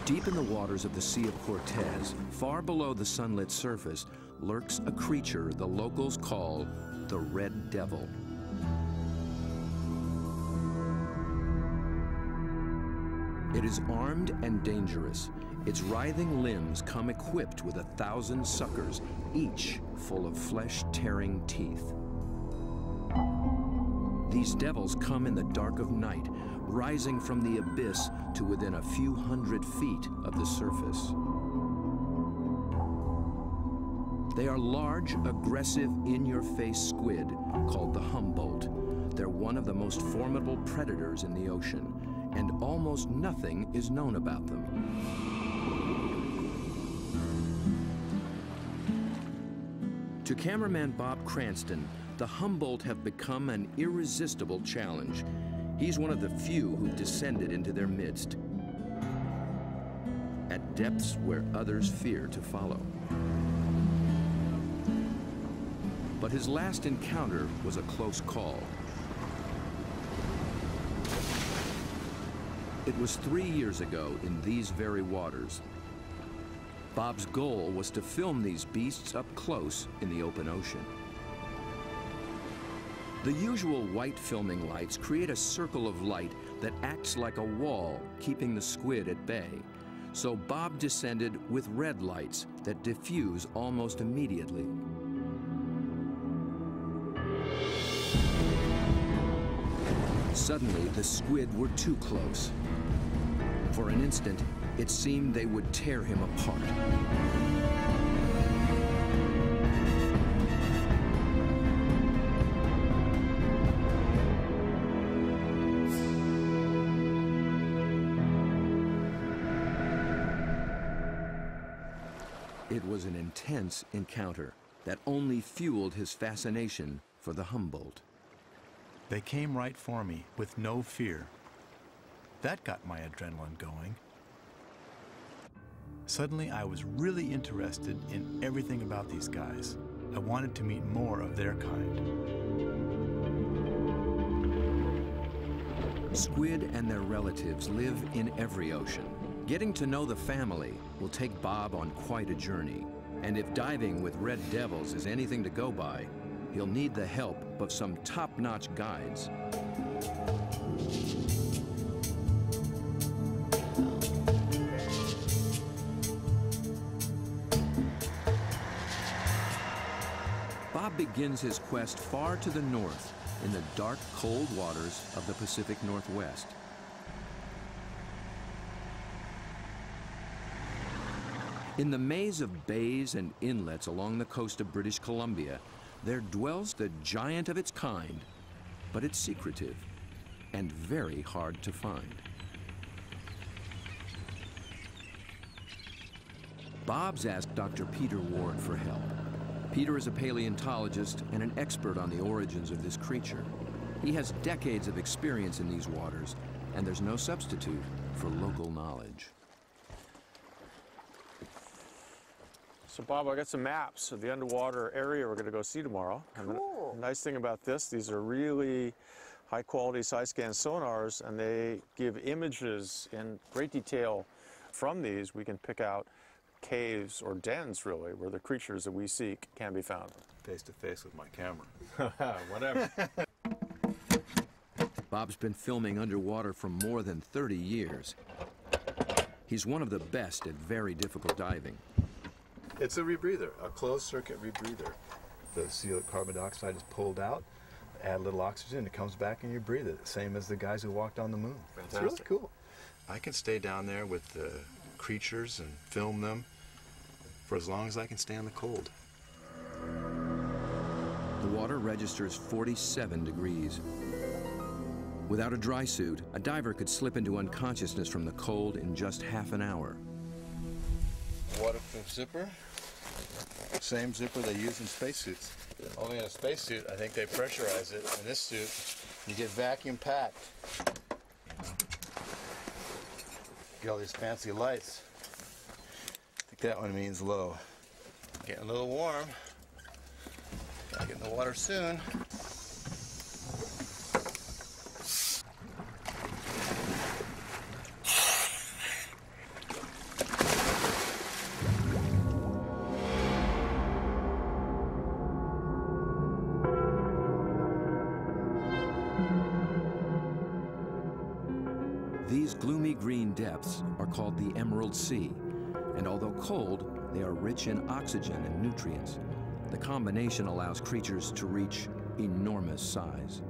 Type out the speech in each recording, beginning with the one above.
Deep in the waters of the Sea of Cortez, far below the sunlit surface, lurks a creature the locals call the Red Devil. It is armed and dangerous. Its writhing limbs come equipped with 1,000 suckers, each full of flesh-tearing teeth. These devils come in the dark of night, rising from the abyss to within a few hundred feet of the surface. They are large, aggressive, in-your-face squid called the Humboldt. They're one of the most formidable predators in the ocean, and almost nothing is known about them. To cameraman Bob Cranston, the Humboldt have become an irresistible challenge. He's one of the few who've descended into their midst, at depths where others fear to follow. But his last encounter was a close call. It was 3 years ago in these very waters. Bob's goal was to film these beasts up close in the open ocean. The usual white filming lights create a circle of light that acts like a wall, keeping the squid at bay. So Bob descended with red lights that diffuse almost immediately. Suddenly, the squid were too close. For an instant, it seemed they would tear him apart. It was an intense encounter that only fueled his fascination for the Humboldt. They came right for me with no fear. That got my adrenaline going. Suddenly, I was really interested in everything about these guys. I wanted to meet more of their kind. Squid and their relatives live in every ocean. Getting to know the family will take Bob on quite a journey. And if diving with red devils is anything to go by, he'll need the help of some top-notch guides. Bob begins his quest far to the north in the dark, cold waters of the Pacific Northwest. In the maze of bays and inlets along the coast of British Columbia, there dwells the giant of its kind, but it's secretive and very hard to find. Bob's asked Dr. Peter Ward for help. Peter is a paleontologist and an expert on the origins of this creature. He has decades of experience in these waters, and there's no substitute for local knowledge. So Bob, I got some maps of the underwater area we're going to go see tomorrow. Cool. And the nice thing about this, these are really high quality side scan sonars, and they give images in great detail. From these, we can pick out caves or dens, really, where the creatures that we seek can be found. Face to face with my camera. Whatever. Bob's been filming underwater for more than 30 years. He's one of the best at very difficult diving. It's a rebreather, a closed circuit rebreather. The CO carbon dioxide is pulled out, add a little oxygen, it comes back and you breathe it, same as the guys who walked on the moon. Fantastic. It's really cool. I can stay down there with the creatures and film them for as long as I can stand the cold. The water registers 47 degrees. Without a dry suit, a diver could slip into unconsciousness from the cold in just half an hour. Waterproof zipper. Same zipper they use in spacesuits. Only in a spacesuit, I think they pressurize it. In this suit, you get vacuum packed. Get all these fancy lights. I think that one means low. Getting a little warm. Gotta get in the water soon. These gloomy green depths are called the Emerald Sea, and although cold, they are rich in oxygen and nutrients. The combination allows creatures to reach enormous size.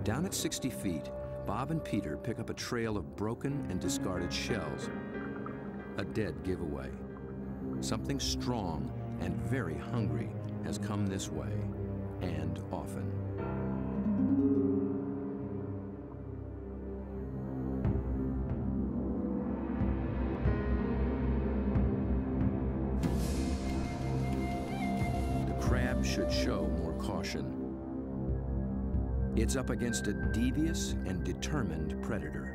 Down at 60 feet, Bob and Peter pick up a trail of broken and discarded shells. A dead giveaway. Something strong and very hungry has come this way, and often. The crab should show more caution. It's up against a devious and determined predator.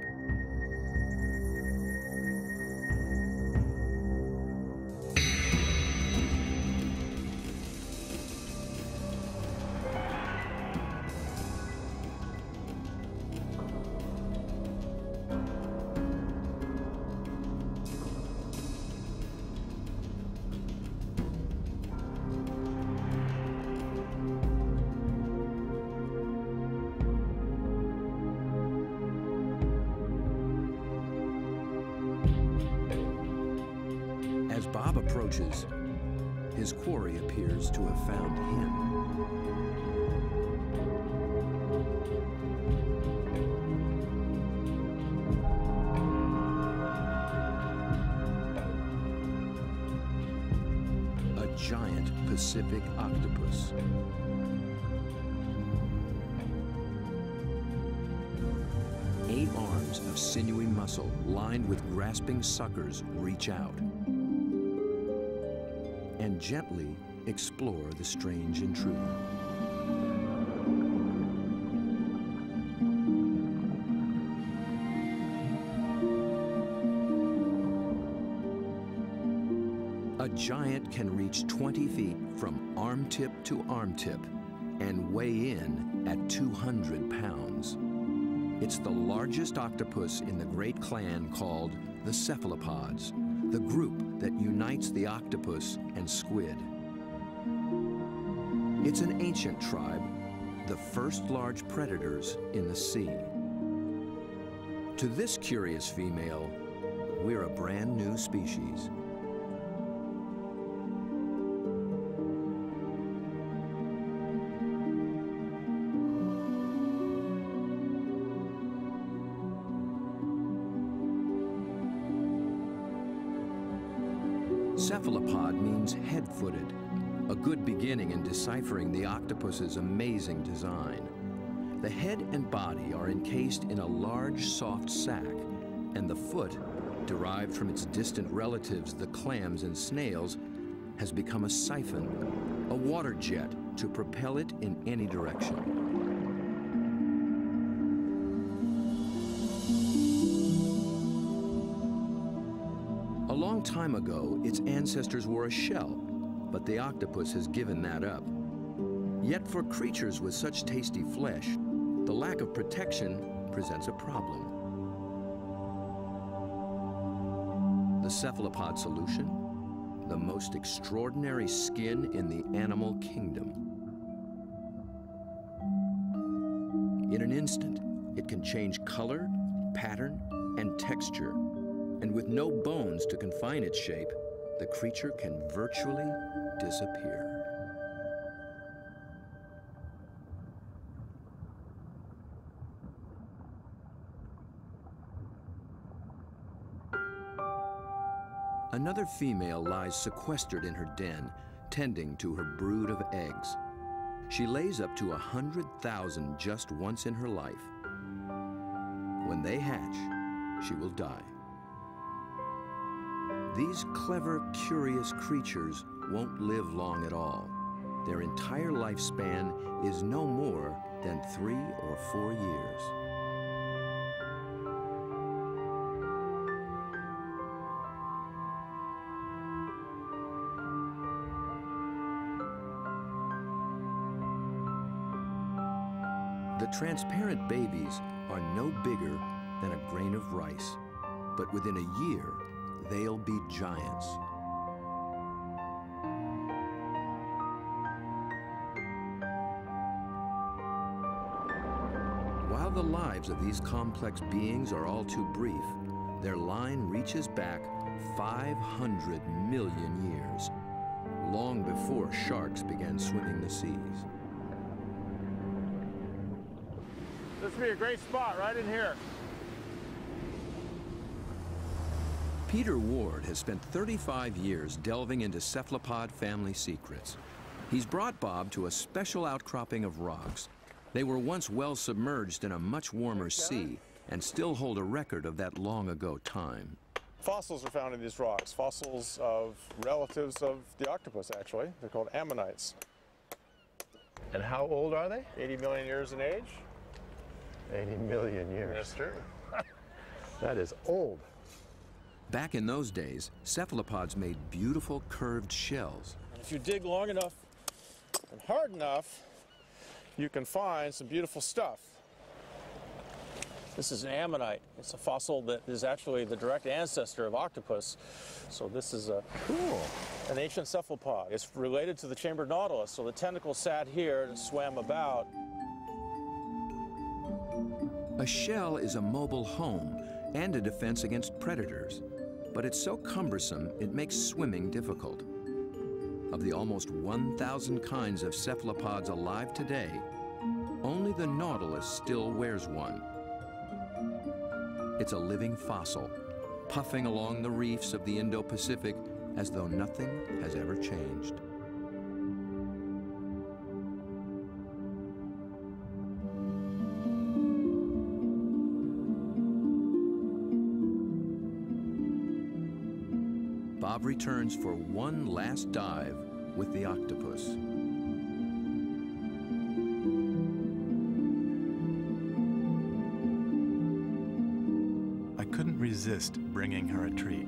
As Bob approaches, his quarry appears to have found him. A giant Pacific octopus. Eight arms of sinewy muscle lined with grasping suckers reach out and gently explore the strange intruder. A giant can reach 20 feet from arm tip to arm tip and weigh in at 200 pounds. It's the largest octopus in the great clan called the cephalopods, the group that unites the octopus and squid. It's an ancient tribe, the first large predators in the sea. To this curious female, we're a brand new species. Cephalopod means head-footed, a good beginning in deciphering the octopus's amazing design. The head and body are encased in a large, soft sac, and the foot, derived from its distant relatives, the clams and snails, has become a siphon, a water jet to propel it in any direction. A long time ago, its ancestors were a shell, but the octopus has given that up. Yet for creatures with such tasty flesh, the lack of protection presents a problem. The cephalopod solution? The most extraordinary skin in the animal kingdom. In an instant, it can change color, pattern, and texture. And with no bones to confine its shape, the creature can virtually disappear. Another female lies sequestered in her den, tending to her brood of eggs. She lays up to 100,000 just once in her life. When they hatch, she will die. These clever, curious creatures won't live long at all. Their entire lifespan is no more than 3 or 4 years. The transparent babies are no bigger than a grain of rice, but within a year, they'll be giants. while the lives of these complex beings are all too brief, their line reaches back 500 million years, long before sharks began swimming the seas. This would be a great spot right in here. Peter Ward has spent 35 years delving into cephalopod family secrets. He's brought Bob to a special outcropping of rocks. They were once well submerged in a much warmer sea and still hold a record of that long ago time. Fossils are found in these rocks, fossils of relatives of the octopus, actually. They're called ammonites. And how old are they? 80 million years in age. 80 million years. That's true. That is old. Back in those days, cephalopods made beautiful curved shells. If you dig long enough and hard enough, you can find some beautiful stuff. This is an ammonite. It's a fossil that is actually the direct ancestor of octopus. So this is an ancient cephalopod. It's related to the chambered nautilus, so the tentacles sat here and swam about. A shell is a mobile home and a defense against predators, but it's so cumbersome it makes swimming difficult. Of the almost 1,000 kinds of cephalopods alive today, only the nautilus still wears one. It's a living fossil, puffing along the reefs of the Indo-Pacific as though nothing has ever changed. Bob returns for one last dive with the octopus. I couldn't resist bringing her a treat.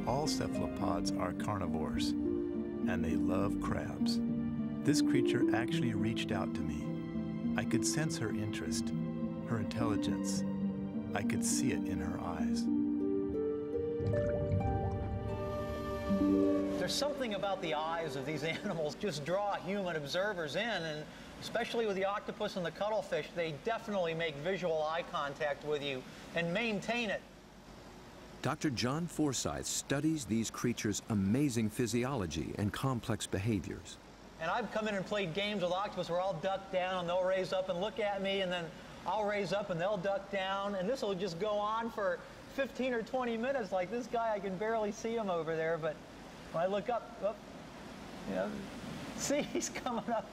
All cephalopods are carnivores, and they love crabs. This creature actually reached out to me. I could sense her interest, her intelligence. I could see it in her eyes. There's something about the eyes of these animals just draw human observers in, and especially with the octopus and the cuttlefish, they definitely make visual eye contact with you and maintain it. Dr. John Forsyth studies these creatures' amazing physiology and complex behaviors. And I've come in and played games with octopus where I'll duck down and they'll raise up and look at me, and then I'll raise up and they'll duck down, and this will just go on for 15 or 20 minutes. Like this guy, I can barely see him over there, but when I look up, you know, see, he's coming up.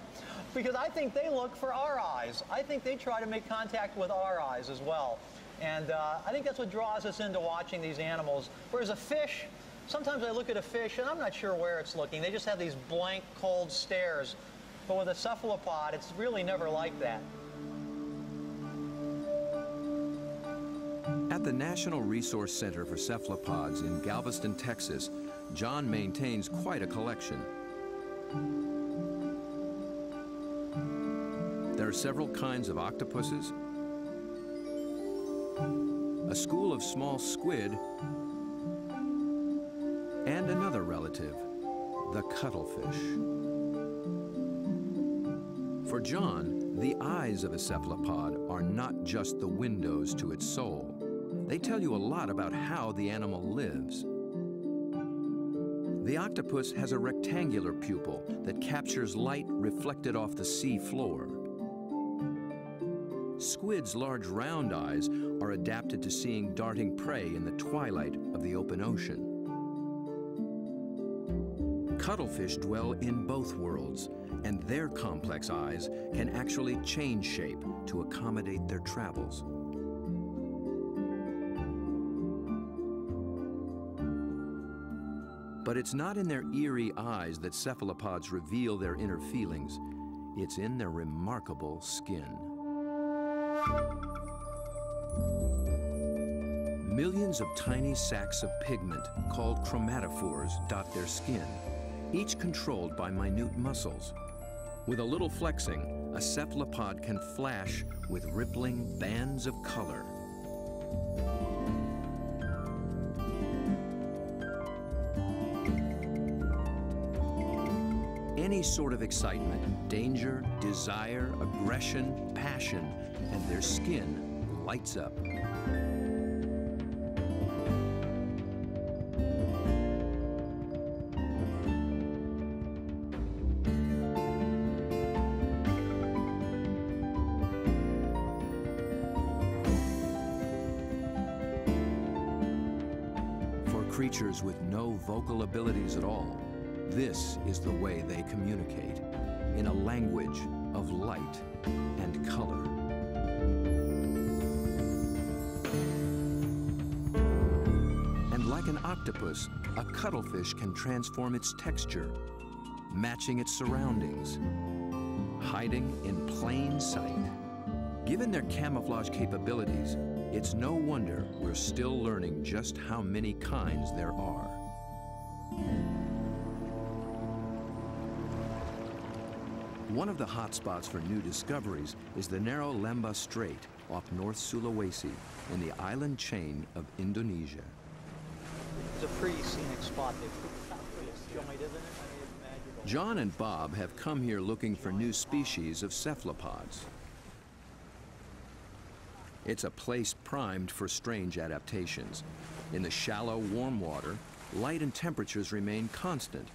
Because I think they look for our eyes. I think they try to make contact with our eyes as well. And I think that's what draws us into watching these animals. Whereas a fish, sometimes I look at a fish and I'm not sure where it's looking. They just have these blank, cold stares. But with a cephalopod, it's really never like that. At the National Resource Center for Cephalopods in Galveston, Texas, John maintains quite a collection. There are several kinds of octopuses, a school of small squid, and another relative, the cuttlefish. For John, the eyes of a cephalopod are not just the windows to its soul. They tell you a lot about how the animal lives. The octopus has a rectangular pupil that captures light reflected off the sea floor. Squid's large round eyes are adapted to seeing darting prey in the twilight of the open ocean. Cuttlefish dwell in both worlds, and their complex eyes can actually change shape to accommodate their travels. But it's not in their eerie eyes that cephalopods reveal their inner feelings. It's in their remarkable skin. Millions of tiny sacs of pigment, called chromatophores, dot their skin, each controlled by minute muscles. With a little flexing, a cephalopod can flash with rippling bands of color. any sort of excitement, danger, desire, aggression, passion, and their skin lights up. For creatures with no vocal abilities at all, this is the way they communicate, in a language of light and color. And like an octopus, a cuttlefish can transform its texture, matching its surroundings, hiding in plain sight. Given their camouflage capabilities, it's no wonder we're still learning just how many kinds there are. One of the hotspots for new discoveries is the narrow Lembah Strait off North Sulawesi in the island chain of Indonesia. It's a pretty scenic spot. They put it out pretty joint, isn't it? I mean, it's magical. John and Bob have come here looking for new species of cephalopods. It's a place primed for strange adaptations. In the shallow, warm water, light and temperatures remain constant,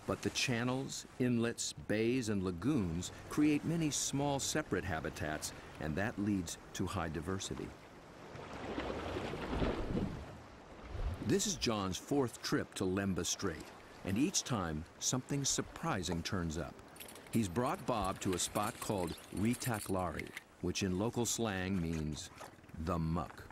but the channels, inlets, bays, and lagoons create many small separate habitats, and that leads to high diversity. This is John's fourth trip to Lembah Strait, and each time something surprising turns up. He's brought Bob to a spot called Ritaklari, which in local slang means the muck.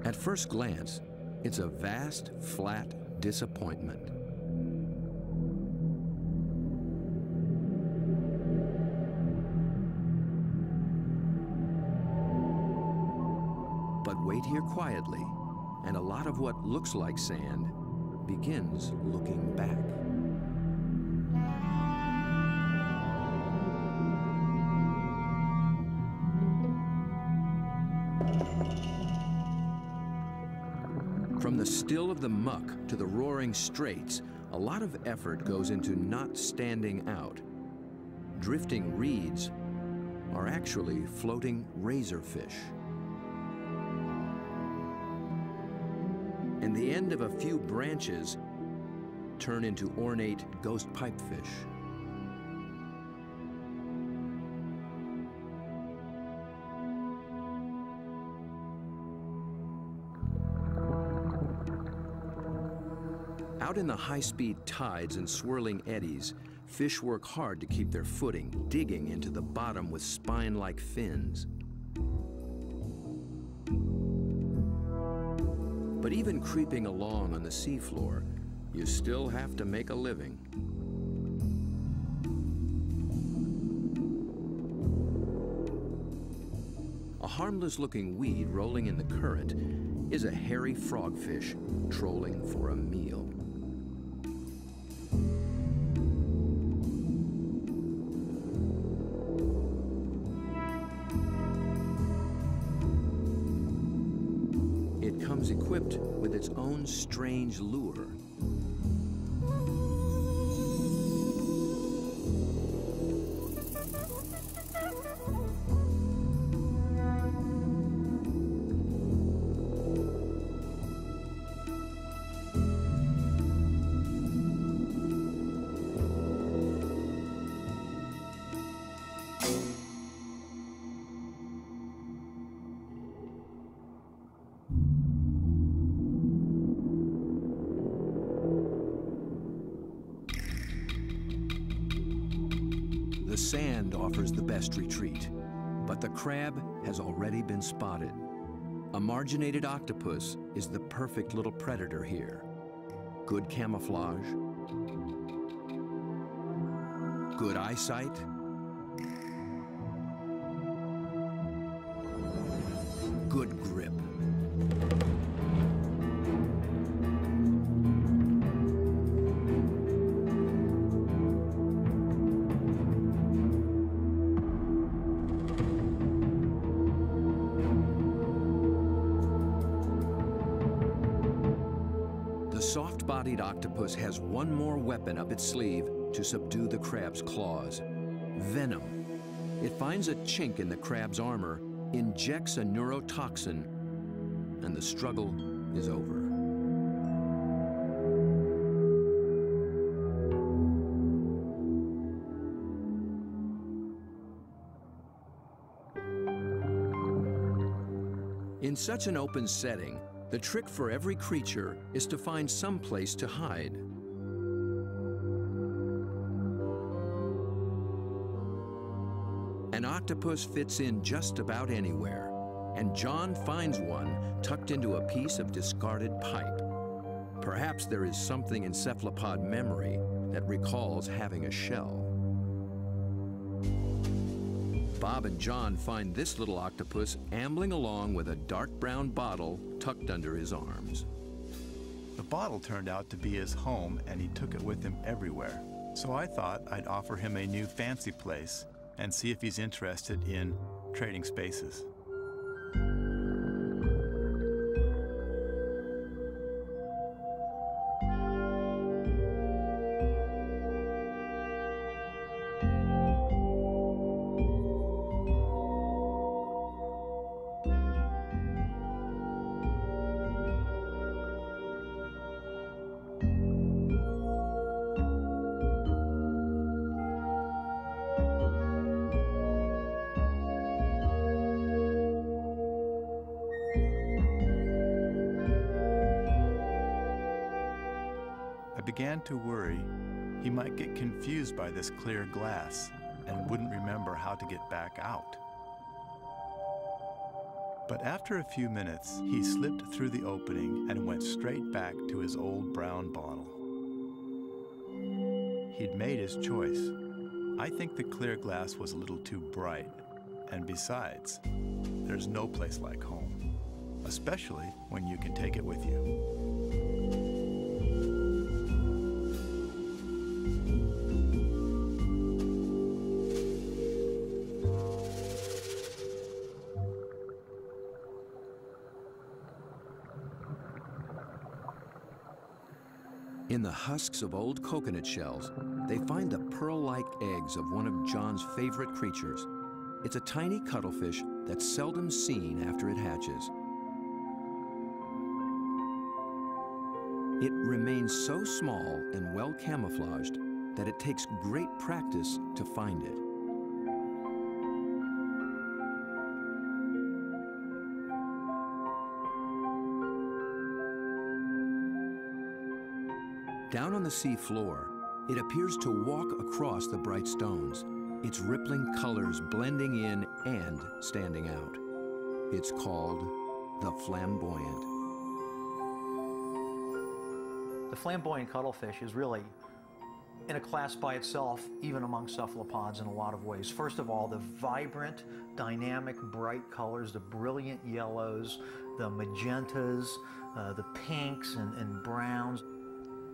At first glance, it's a vast, flat disappointment. But wait here quietly, and a lot of what looks like sand begins looking back. From the still of the muck to the roaring straits, a lot of effort goes into not standing out. Drifting reeds are actually floating razorfish. And the end of a few branches turn into ornate ghost pipefish. Out in the high-speed tides and swirling eddies, fish work hard to keep their footing, digging into the bottom with spine-like fins. But even creeping along on the seafloor, you still have to make a living. A harmless-looking weed rolling in the current is a hairy frogfish trolling for a meal. It comes equipped with its own strange lure. The sand offers the best retreat, but the crab has already been spotted. A marginated octopus is the perfect little predator here. Good camouflage, good eyesight, good grip. soft-bodied octopus has one more weapon up its sleeve to subdue the crab's claws: venom. It finds a chink in the crab's armor, injects a neurotoxin, and the struggle is over. In such an open setting, the trick for every creature is to find some place to hide. An octopus fits in just about anywhere, and John finds one tucked into a piece of discarded pipe. Perhaps there is something in cephalopod memory that recalls having a shell. Bob and John find this little octopus ambling along with a dark brown bottle tucked under his arms. The bottle turned out to be his home, and he took it with him everywhere. So I thought I'd offer him a new fancy place and see if he's interested in trading spaces. I began to worry he might get confused by this clear glass and wouldn't remember how to get back out. But after a few minutes, he slipped through the opening and went straight back to his old brown bottle. He'd made his choice. I think the clear glass was a little too bright, and besides, there's no place like home, especially when you can take it with you. In the husks of old coconut shells, they find the pearl-like eggs of one of John's favorite creatures. It's a tiny cuttlefish that's seldom seen after it hatches. It remains so small and well camouflaged that it takes great practice to find it. Down on the sea floor, it appears to walk across the bright stones, its rippling colors blending in and standing out. It's called the flamboyant. The flamboyant cuttlefish is really in a class by itself, even among cephalopods in a lot of ways. First of all, the vibrant, dynamic, bright colors, the brilliant yellows, the magentas, the pinks and browns.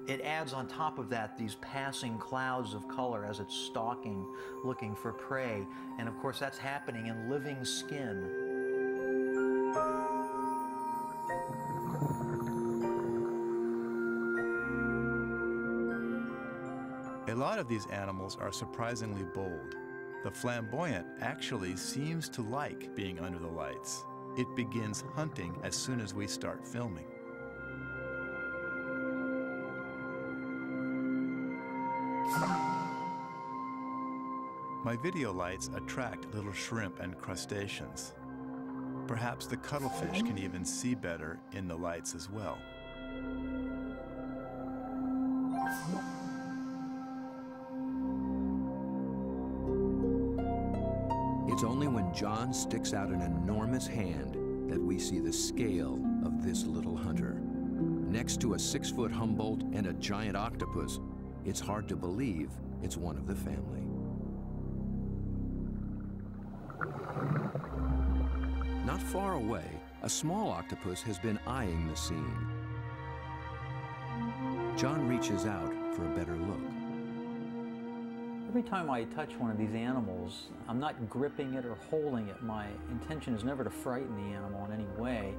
It adds on top of that these passing clouds of color as it's stalking, looking for prey. And of course, that's happening in living skin. A lot of these animals are surprisingly bold. The flamboyant actually seems to like being under the lights. It begins hunting as soon as we start filming. My video lights attract little shrimp and crustaceans. Perhaps the cuttlefish can even see better in the lights as well. It's only when John sticks out an enormous hand that we see the scale of this little hunter. Next to a 6-foot Humboldt and a giant octopus, it's hard to believe it's one of the family. Not far away, a small octopus has been eyeing the scene. John reaches out for a better look. Every time I touch one of these animals, I'm not gripping it or holding it. My intention is never to frighten the animal in any way.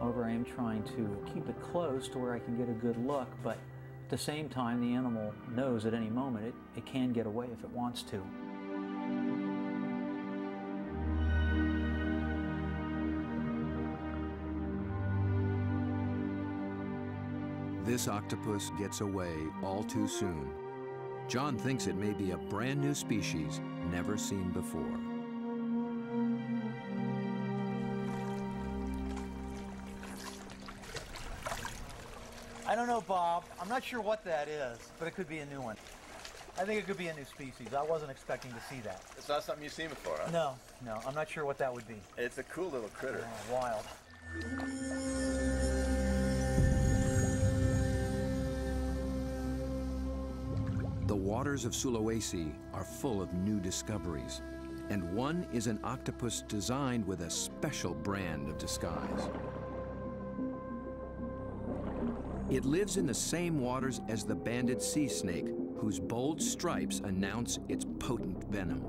However, I am trying to keep it close to where I can get a good look, but at the same time, the animal knows at any moment it can get away if it wants to. This octopus gets away all too soon. John thinks it may be a brand new species never seen before. I don't know, Bob. I'm not sure what that is, but it could be a new one. I think it could be a new species. I wasn't expecting to see that. It's not something you've seen before, huh? No, I'm not sure what that would be. It's a cool little critter. Oh, wild. The waters of Sulawesi are full of new discoveries, and one is an octopus designed with a special brand of disguise. It lives in the same waters as the banded sea snake, whose bold stripes announce its potent venom.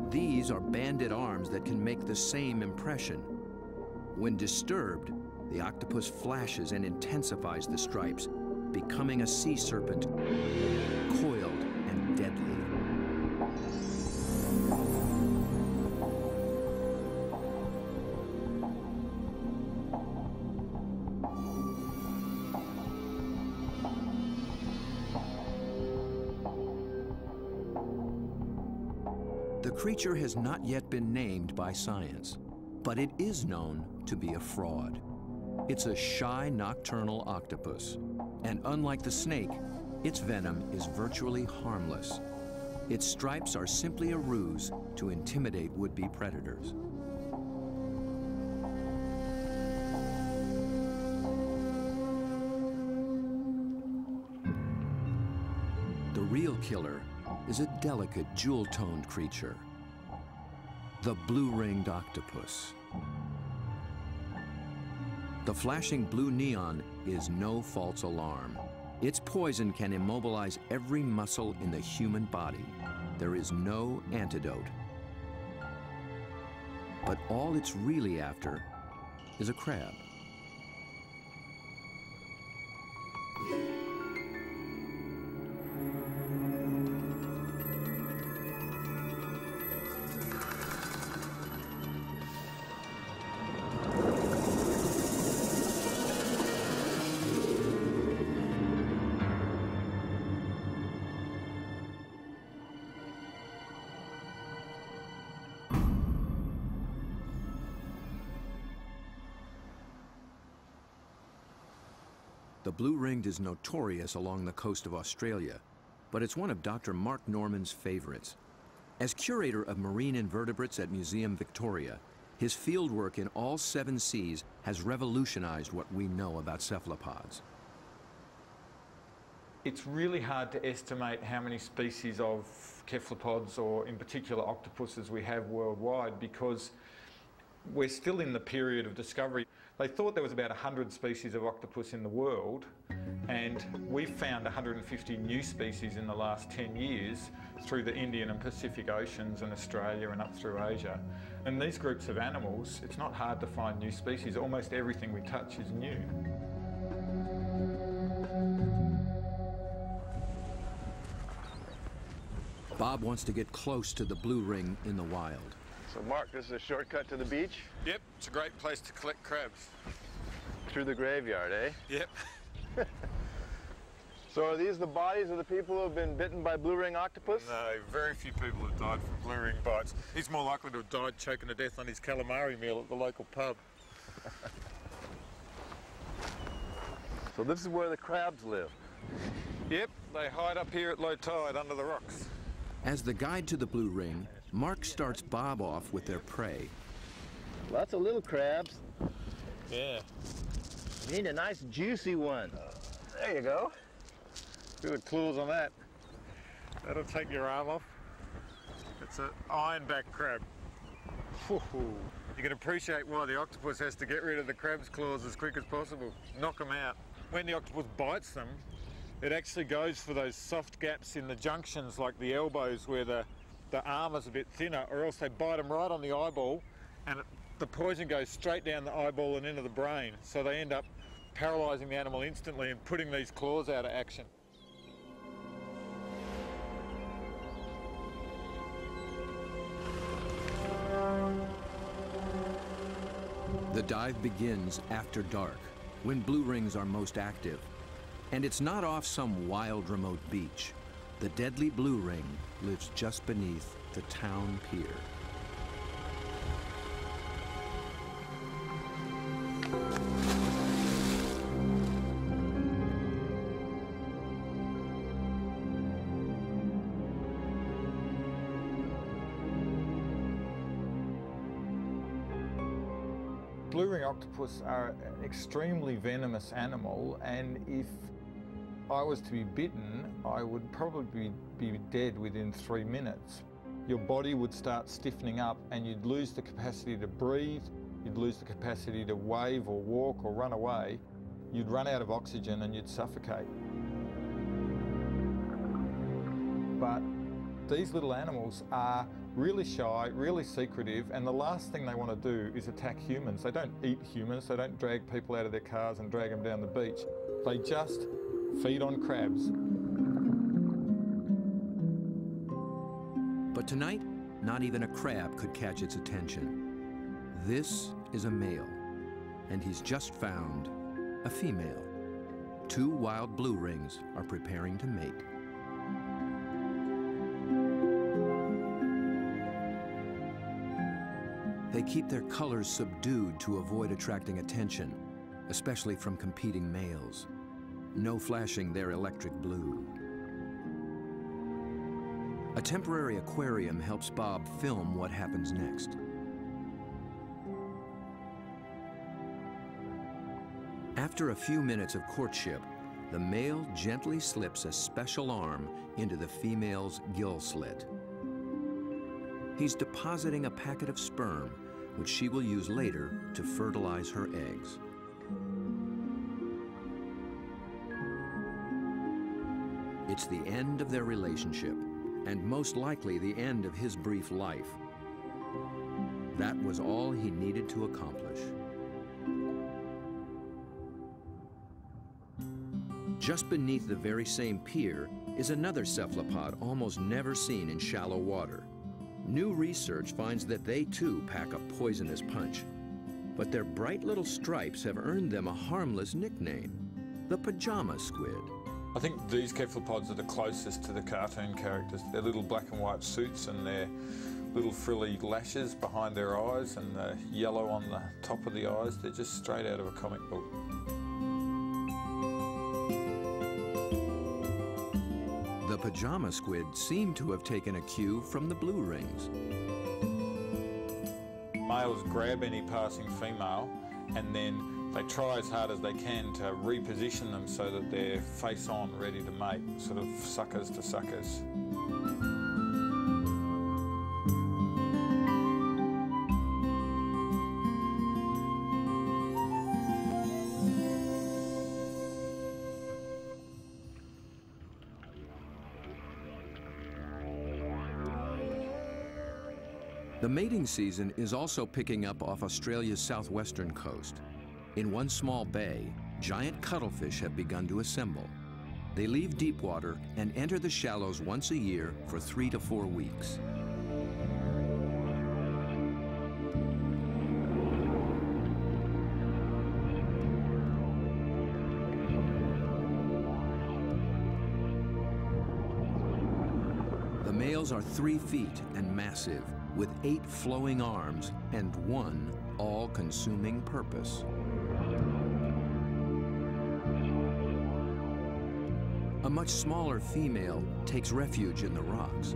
These are banded arms that can make the same impression. When disturbed, the octopus flashes and intensifies the stripes, becoming a sea serpent, coiled and deadly. The creature has not yet been named by science, but it is known to be a fraud. It's a shy nocturnal octopus, and unlike the snake, its venom is virtually harmless. Its stripes are simply a ruse to intimidate would-be predators. The real killer is a delicate, jewel-toned creature, the blue-ringed octopus. The flashing blue neon is no false alarm. Its poison can immobilize every muscle in the human body. There is no antidote. But all it's really after is a crab. The blue-ringed is notorious along the coast of Australia, but it's one of Dr. Mark Norman's favorites. As curator of marine invertebrates at Museum Victoria, his fieldwork in all 7 seas has revolutionized what we know about cephalopods. It's really hard to estimate how many species of cephalopods, or in particular octopuses, we have worldwide, because we're still in the period of discovery. They thought there was about 100 species of octopus in the world, and we've found 150 new species in the last 10 years through the Indian and Pacific Oceans and Australia and up through Asia. And these groups of animals, it's not hard to find new species. Almost everything we touch is new. Bob wants to get close to the blue ring in the wild. So Mark, this is a shortcut to the beach? Yep, it's a great place to collect crabs. Through the graveyard, eh? Yep. So are these the bodies of the people who have been bitten by blue ring octopus? No, very few people have died from blue ring bites. He's more likely to have died choking to death on his calamari meal at the local pub. So this is where the crabs live? Yep, they hide up here at low tide under the rocks. As the guide to the blue ring, Mark starts Bob off with their prey. Lots of little crabs. Yeah. You need a nice juicy one. There you go. Good claws on that. That'll take your arm off. It's an ironback crab. You can appreciate why the octopus has to get rid of the crab's claws as quick as possible. Knock them out. When the octopus bites them, it actually goes for those soft gaps in the junctions, like the elbows where the the arm is a bit thinner, or else they bite them right on the eyeball, and the poison goes straight down the eyeball and into the brain. So they end up paralysing the animal instantly and putting these claws out of action. The dive begins after dark, when blue rings are most active. And it's not off some wild, remote beach. The deadly blue ring lives just beneath the town pier. Blue ring octopus are an extremely venomous animal, and if I was to be bitten, I would probably be dead within 3 minutes. Your body would start stiffening up and you'd lose the capacity to breathe, you'd lose the capacity to wave or walk or run away, you'd run out of oxygen and you'd suffocate. But these little animals are really shy, really secretive, and the last thing they want to do is attack humans. They don't eat humans, they don't drag people out of their cars and drag them down the beach. They just feed on crabs. But tonight, not even a crab could catch its attention. This is a male, and he's just found a female. 2 wild blue rings are preparing to mate. They keep their colors subdued to avoid attracting attention, especially from competing males. No flashing their electric blue. A temporary aquarium helps Bob film what happens next. After a few minutes of courtship, the male gently slips a special arm into the female's gill slit. He's depositing a packet of sperm, which she will use later to fertilize her eggs. It's the end of their relationship, and most likely the end of his brief life. That was all he needed to accomplish. Just beneath the very same pier is another cephalopod almost never seen in shallow water. New research finds that they too pack a poisonous punch. But their bright little stripes have earned them a harmless nickname, the pajama squid. I think these cephalopods are the closest to the cartoon characters. Their little black and white suits and their little frilly lashes behind their eyes and the yellow on the top of the eyes, they're just straight out of a comic book. The pajama squid seem to have taken a cue from the blue rings. Males grab any passing female and then they try as hard as they can to reposition them so that they're face on, ready to mate, sort of suckers to suckers. The mating season is also picking up off Australia's southwestern coast. In one small bay, giant cuttlefish have begun to assemble. They leave deep water and enter the shallows once a year for 3 to 4 weeks. The males are 3 feet and massive, with 8 flowing arms and 1 all-consuming purpose. A much smaller female takes refuge in the rocks.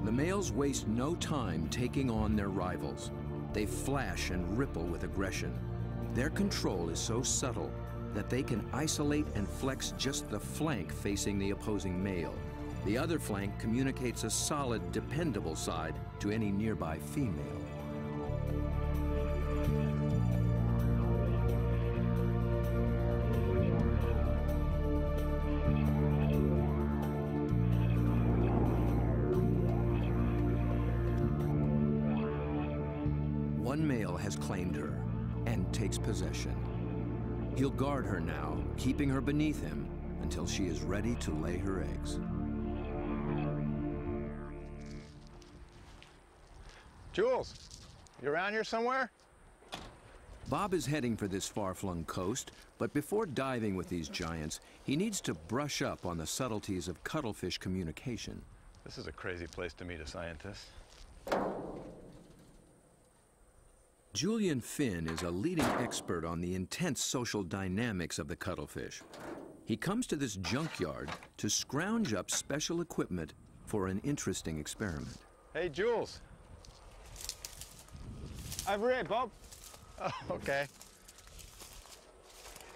The males waste no time taking on their rivals. They flash and ripple with aggression. Their control is so subtle that they can isolate and flex just the flank facing the opposing male. The other flank communicates a solid, dependable side to any nearby female. One male has claimed her and takes possession. He'll guard her now, keeping her beneath him until she is ready to lay her eggs. Jules, you around here somewhere? Bob is heading for this far-flung coast, but before diving with these giants, he needs to brush up on the subtleties of cuttlefish communication. This is a crazy place to meet a scientist. Julian Finn is a leading expert on the intense social dynamics of the cuttlefish. He comes to this junkyard to scrounge up special equipment for an interesting experiment. Hey, Jules. Over here, Bob. Oh, okay.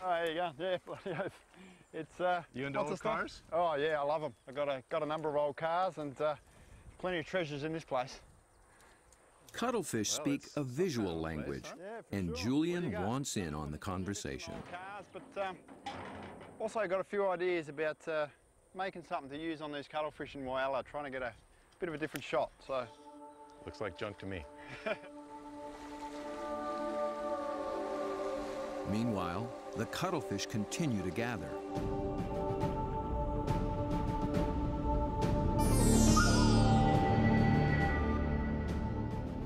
Oh, there you go. Yeah, it's You into lots old of stuff. cars? Oh yeah, I love them. I've got a number of old cars and plenty of treasures in this place. Cuttlefish Well, speak it's a visual some kind of language, place, huh? Yeah, for and sure. What Julian do you got? wants in on the conversation. Cars, but also got a few ideas about making something to use on these cuttlefish in Whyalla, trying to get a bit of a different shot. So Looks like junk to me. Meanwhile, the cuttlefish continue to gather.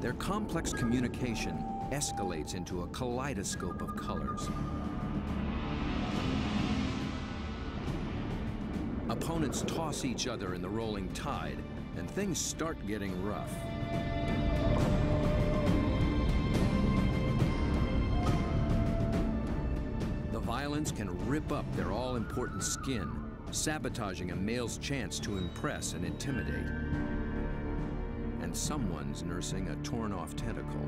Their complex communication escalates into a kaleidoscope of colors. Opponents toss each other in the rolling tide, and things start getting rough. The violence can rip up their all-important skin, sabotaging a male's chance to impress and intimidate. And someone's nursing a torn-off tentacle.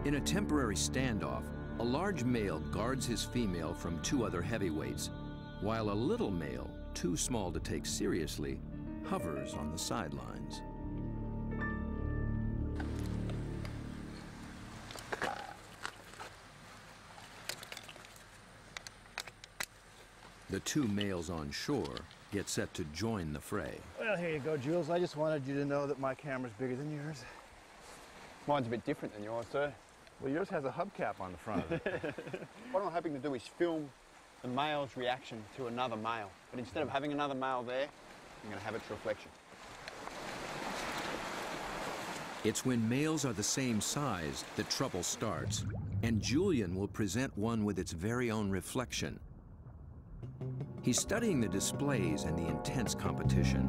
In a temporary standoff, a large male guards his female from two other heavyweights, while a little male, too small to take seriously, hovers on the sidelines. The two males on shore get set to join the fray. well, here you go, Jules. I just wanted you to know that my camera's bigger than yours. Mine's a bit different than yours, sir. Well, yours has a hubcap on the front of it. What I'm hoping to do is film the male's reaction to another male. But instead of having another male there, I'm going to have its reflection. It's when males are the same size that trouble starts, and Julian will present one with its very own reflection. He's studying the displays and the intense competition.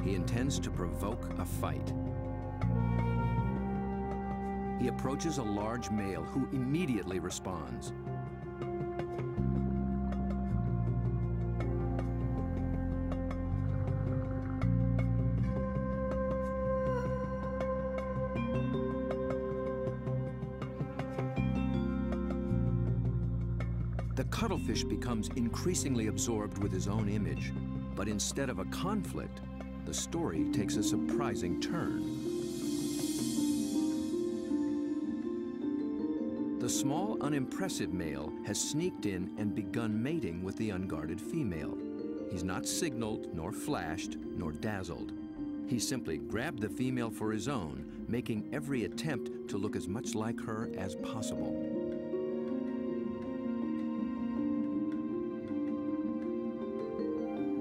He intends to provoke a fight. He approaches a large male who immediately responds. The cuttlefish becomes increasingly absorbed with his own image, but instead of a conflict, the story takes a surprising turn. The small, unimpressive male has sneaked in and begun mating with the unguarded female. He's not signaled, nor flashed, nor dazzled. He simply grabbed the female for his own, making every attempt to look as much like her as possible.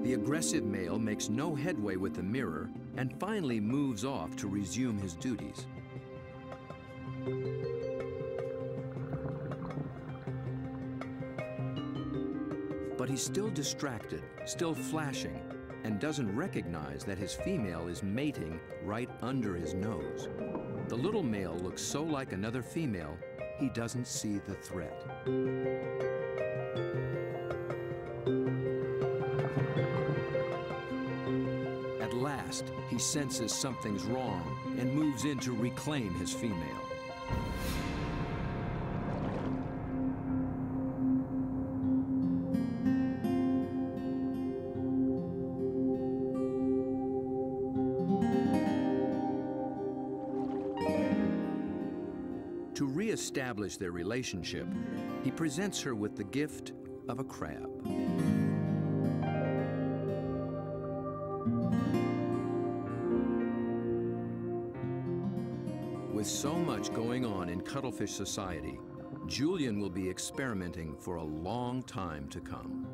The aggressive male makes no headway with the mirror and finally moves off to resume his duties. But he's still distracted, still flashing, and doesn't recognize that his female is mating right under his nose. The little male looks so like another female, he doesn't see the threat. At last, he senses something's wrong and moves in to reclaim his female. To re-establish their relationship, he presents her with the gift of a crab. With so much going on in cuttlefish society, Julian will be experimenting for a long time to come.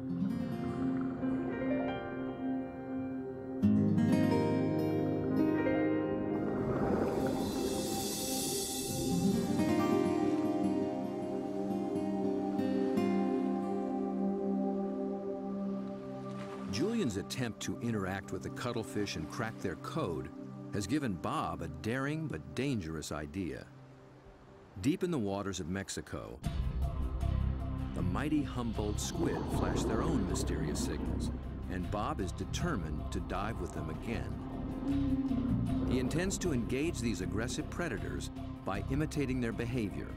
Julian's attempt to interact with the cuttlefish and crack their code has given Bob a daring but dangerous idea. Deep in the waters of Mexico, the mighty Humboldt squid flash their own mysterious signals, and Bob is determined to dive with them again. He intends to engage these aggressive predators by imitating their behavior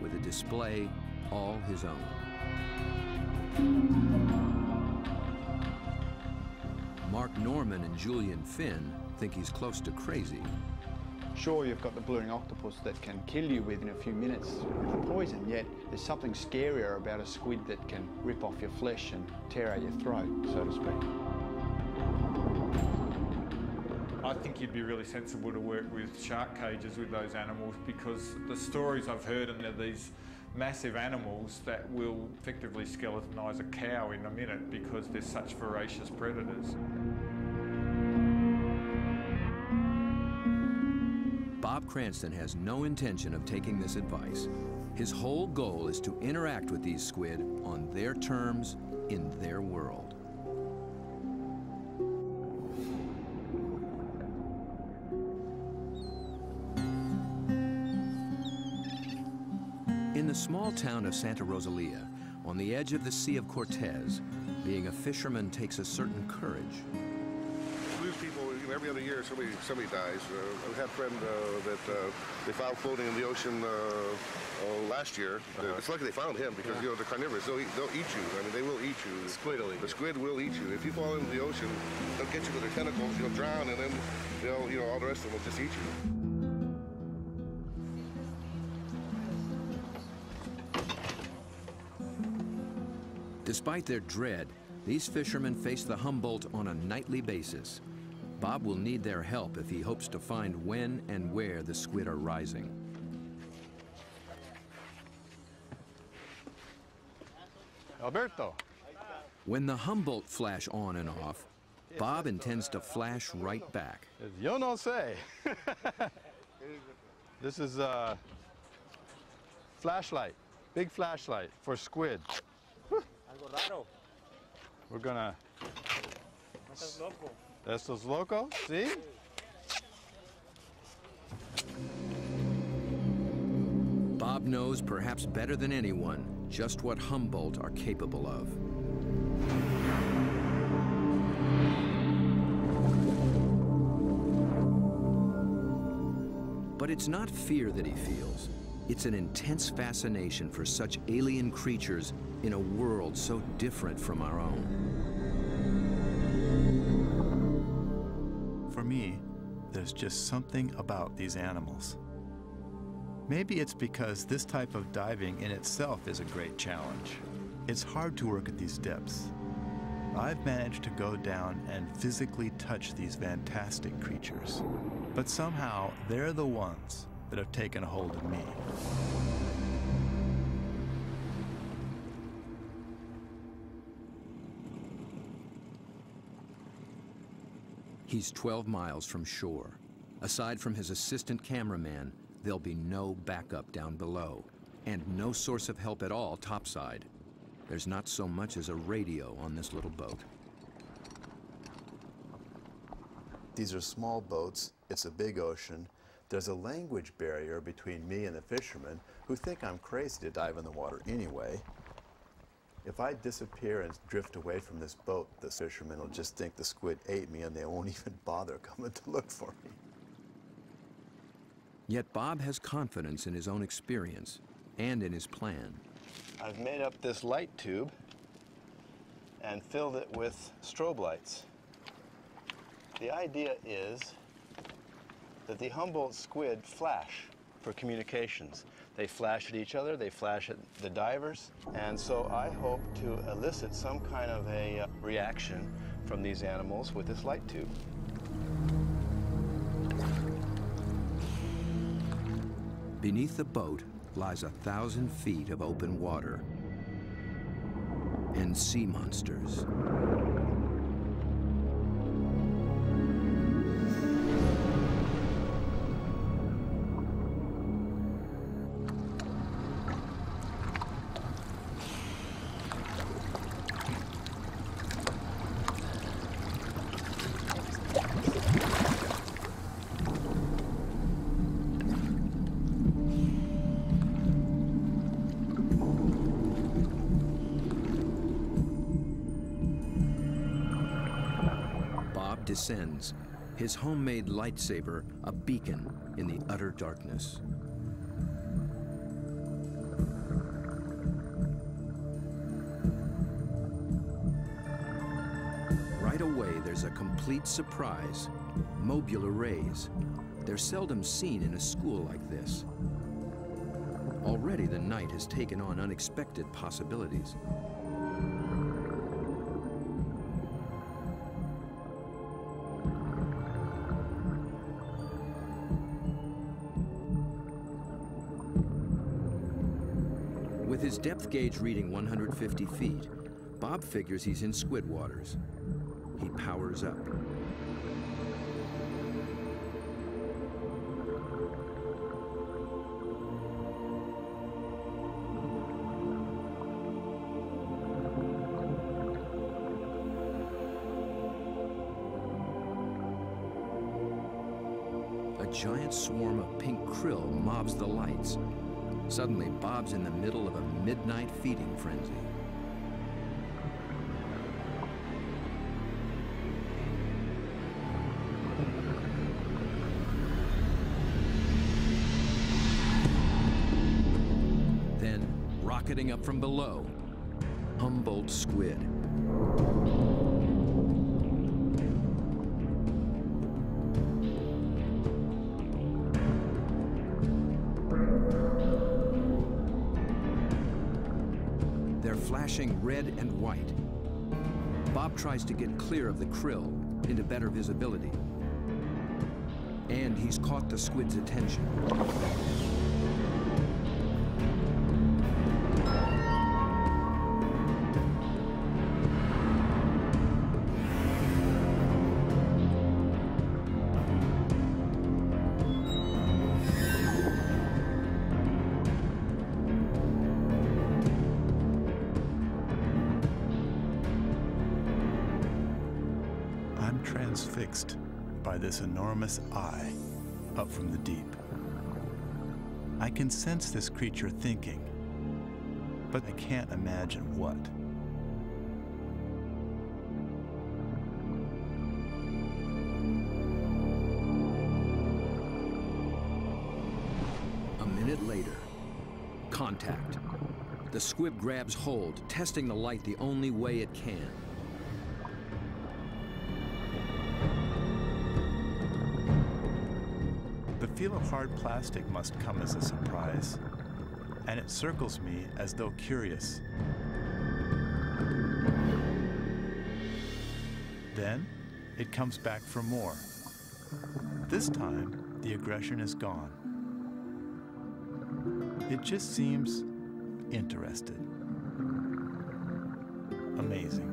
with a display all his own. Mark Norman and Julian Finn think he's close to crazy. Sure, you've got the blue ring octopus that can kill you within a few minutes with the poison, yet there's something scarier about a squid that can rip off your flesh and tear out your throat, so to speak. I think you'd be really sensible to work with shark cages with those animals, because the stories I've heard are these massive animals that will effectively skeletonise a cow in a minute because they're such voracious predators. Bob Cranston has no intention of taking this advice. His whole goal is to interact with these squid on their terms, in their world. In the small town of Santa Rosalia, on the edge of the Sea of Cortez, being a fisherman takes a certain courage. We lose people every other year. Somebody dies. I had a friend that they found floating in the ocean last year. It's lucky they found him because they're carnivorous. They'll eat you. I mean, they will eat you. The squid will eat you. If you fall into the ocean, they'll get you with their tentacles. You'll drown, and then they'll, all the rest of them will just eat you. Despite their dread, these fishermen face the Humboldt on a nightly basis. Bob will need their help if he hopes to find when and where the squid are rising. Alberto. When the Humboldt flash on and off, Bob intends to flash right back. Yo no sé. This is a flashlight, big flashlight for squid. We're gonna... Estos loco, see? Bob knows perhaps better than anyone just what Humboldt are capable of. But it's not fear that he feels. It's an intense fascination for such alien creatures in a world so different from our own. For me, there's just something about these animals. Maybe it's because this type of diving in itself is a great challenge. It's hard to work at these depths. I've managed to go down and physically touch these fantastic creatures, but somehow they're the ones that have taken a hold of me. He's 12 miles from shore. Aside from his assistant cameraman, there'll be no backup down below, and no source of help at all topside. There's not so much as a radio on this little boat. These are small boats. It's a big ocean. There's a language barrier between me and the fishermen who think I'm crazy to dive in the water anyway. If I disappear and drift away from this boat, the fishermen will just think the squid ate me and they won't even bother coming to look for me. Yet Bob has confidence in his own experience and in his plan. I've made up this light tube and filled it with strobe lights. The idea is that the Humboldt squid flash for communications. They flash at each other, they flash at the divers, and so I hope to elicit some kind of a reaction from these animals with this light tube. Beneath the boat lies 1,000 feet of open water and sea monsters. Descends, his homemade lightsaber a beacon in the utter darkness. Right away, there's a complete surprise. Mobula rays. They're seldom seen in a school like this. Already, the night has taken on unexpected possibilities. With his depth gauge reading 150 feet, Bob figures he's in squid waters. He powers up. A giant swarm of pink krill mobs the lights. Suddenly, Bob's in the middle of a midnight feeding frenzy. Then, rocketing up from below, Humboldt squid. Flashing red and white. Bob tries to get clear of the krill into better visibility. And he's caught the squid's attention. Transfixed by this enormous eye up from the deep. I can sense this creature thinking, but I can't imagine what. A minute later, contact. The squid grabs hold, testing the light the only way it can. The feel of hard plastic must come as a surprise, and it circles me as though curious. Then, it comes back for more. This time, the aggression is gone. It just seems interested. Amazing.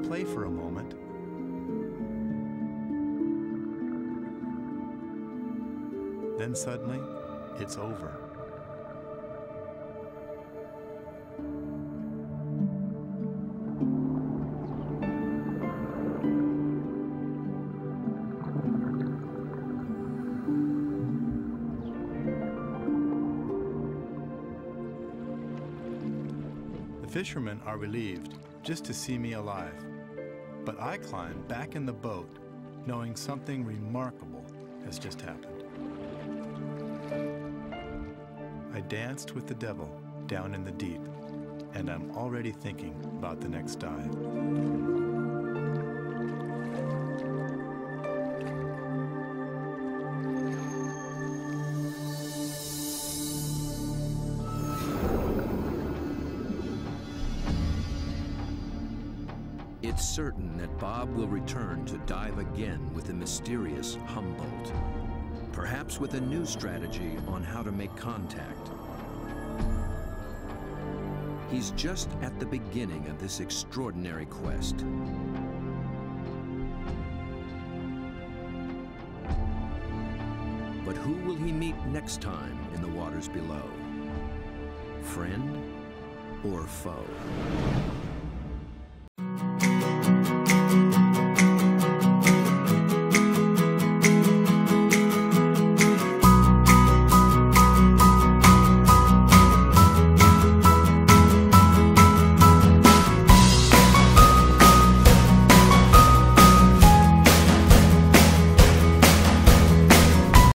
Play for a moment. Then suddenly, it's over. The fishermen are relieved just to see me alive. But I climb back in the boat, knowing something remarkable has just happened. I danced with the devil down in the deep, and I'm already thinking about the next dive. It's certain that Bob will return to dive again with the mysterious Humboldt, perhaps with a new strategy on how to make contact. He's just at the beginning of this extraordinary quest. But who will he meet next time in the waters below? Friend or foe?